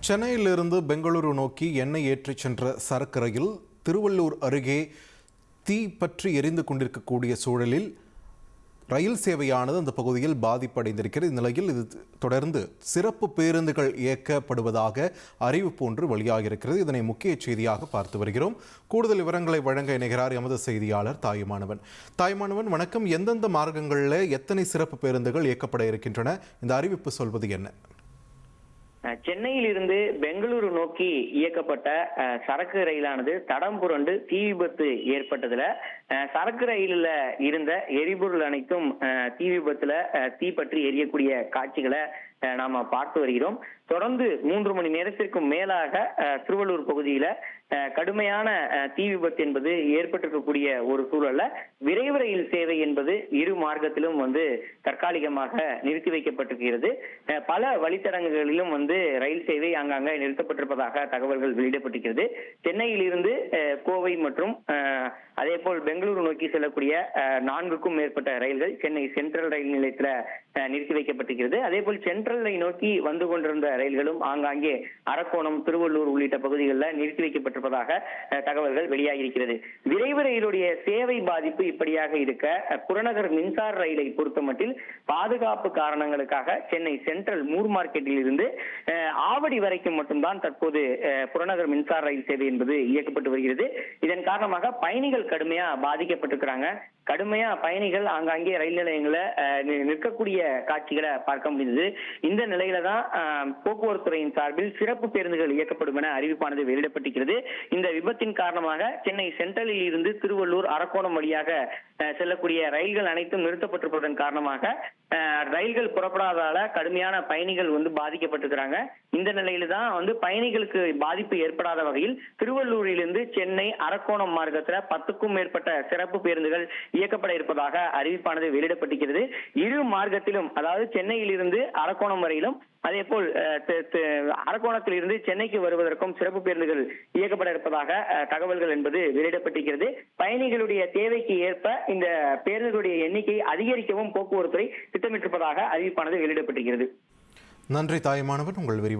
சென்னையிலிருந்து பெங்களூரு நோக்கி எண்ணெய் ஏற்றிச் சென்ற சரக்கு ரயில் திருவள்ளூர் அருகே தீ பற்றி எரிந்து கொண்டிருக்கக்கூடிய சூழலில் ரயில் சேவையானது அந்த பகுதியில் பாதிப்படைந்திருக்கிறது. இந்நிலையில் இது தொடர்ந்து சிறப்பு பேருந்துகள் இயக்கப்படுவதாக அறிவிப்பு ஒன்று வெளியாகியிருக்கிறது. இதனை முக்கிய செய்தியாக பார்த்து வருகிறோம். கூடுதல் விவரங்களை வழங்க இணைகிறார் எமது செய்தியாளர் தாயுமானவன். தாயுமானவன், வணக்கம். எந்தெந்த மார்க்கங்களில் எத்தனை சிறப்பு பேருந்துகள் இயக்கப்பட இருக்கின்றன? இந்த அறிவிப்பு சொல்வது என்ன? சென்னையில் இருந்து பெங்களூரு நோக்கி இயக்கப்பட்ட சரக்கு ரயிலானது தடம் புரண்டு தீ விபத்து ஏற்பட்டதுல சரக்கு ரயிலில் இருந்த எரிபொருள் அனைத்தும் தீ விபத்துல தீ பற்றி எரியக்கூடிய காட்சிகளை நாம பார்த்து வருகிறோம். தொடர்ந்து 3 மணி நேரத்திற்கும் மேலாக திருவள்ளூர் பகுதியில கடுமையான தீ விபத்து என்பது ஏற்பட்டிருக்கக்கூடிய ஒரு சூழல்ல விரைவு ரயில் சேவை என்பது இரு மார்க்கத்திலும் தற்காலிகமாக நிறுத்தி வைக்கப்பட்டிருக்கிறது. பல வழித்தடங்களிலும் ரயில் சேவை அங்கங்க நிறுத்தப்பட்டிருப்பதாக தகவல்கள் வெளியிடப்பட்டிருக்கிறது. சென்னையில் இருந்து கோவை மற்றும் அதே போல் பெங்களூரு நோக்கி செல்லக்கூடிய 4க்கும் மேற்பட்ட ரயில்கள் சென்னை சென்ட்ரல் ரயில் நிலையத்துல நிறுத்தி வைக்கப்பட்டிருக்கிறது. அதே போல் சென்ட்ரலை நோக்கி வந்து கொண்டிருந்த ரயில்களும் ஆங்காங்கே அரக்கோணம், திருவள்ளூர் உள்ளிட்ட பகுதிகளில் நிறுத்தி வைக்கப்பட்டிருப்பதாக தகவல்கள் வெளியாகியிருக்கிறது. விரைவு ரயிலுடைய சேவை பாதிப்பு இப்படியாக இருக்க, புறநகர் மின்சார ரயிலை பொறுத்தமட்டில் பாதுகாப்பு காரணங்களுக்காக சென்னை சென்ட்ரல் மூர் மார்க்கெட்டில் இருந்து ஆவடி வரைக்கும் மட்டும்தான் தற்போது புறநகர் மின்சார ரயில் சேவை என்பது இயக்கப்பட்டு வருகிறது. இதன் காரணமாக பயணிகள் கடுமையா பாதிக்கப்பட்டிருக்கிறாங்க. கடுமையா பயணிகள் ஆங்காங்கே ரயில் நிலையங்களை நிற்கக்கூடிய காட்சிகளை பார்க்க முடிந்தது. இந்த நிலையில தான் போக்குவரத்து துறையின் சார்பில் சிறப்பு பேருந்துகள் இயக்கப்படும் என அறிவிப்பானது வெளியிடப்பட்டிருக்கிறது. இந்த விபத்தின் காரணமாக சென்னை சென்ட்ரலில் இருந்து திருவள்ளூர், அரக்கோணம் வழியாக செல்லக்கூடிய ரயில்கள் அனைத்தும் நிறுத்தப்பட்டிருப்பதன் காரணமாக ரயில்கள் புறப்படாதால கடுமையான பயணிகள் பாதிக்கப்பட்டிருக்கிறாங்க. இந்த நிலையில தான் பயணிகளுக்கு பாதிப்பு ஏற்படாத வகையில் திருவள்ளூரிலிருந்து சென்னை அரக்கோணம் மார்க்கத்துல 10க்கும் மேற்பட்ட சிறப்பு பேருந்துகள் இயக்கப்பட இருப்பதாக அறிவிப்பானது வெளியிடப்பட்டிருக்கிறது. இரு மார்க்கத்திலும், அதாவது சென்னையில் இருந்து அரக்கோணம் வரையிலும், அதே போல் அரக்கோணத்தில் இருந்து சென்னைக்கு வருவதற்கும் சிறப்பு பேருந்துகள் இயக்கப்பட இருப்பதாக தகவல்கள் என்பது வெளியிடப்பட்டிருக்கிறது. பயணிகளுடைய தேவைக்கு ஏற்ப இந்த பேருந்துகளுடைய எண்ணிக்கை அதிகரிக்கவும் போக்குவரத்துறை திட்டமிட்டிருப்பதாக அறிவிப்பானது வெளியிடப்பட்டிருக்கிறது. நன்றி தாயுமானவன், உங்கள் விரிவு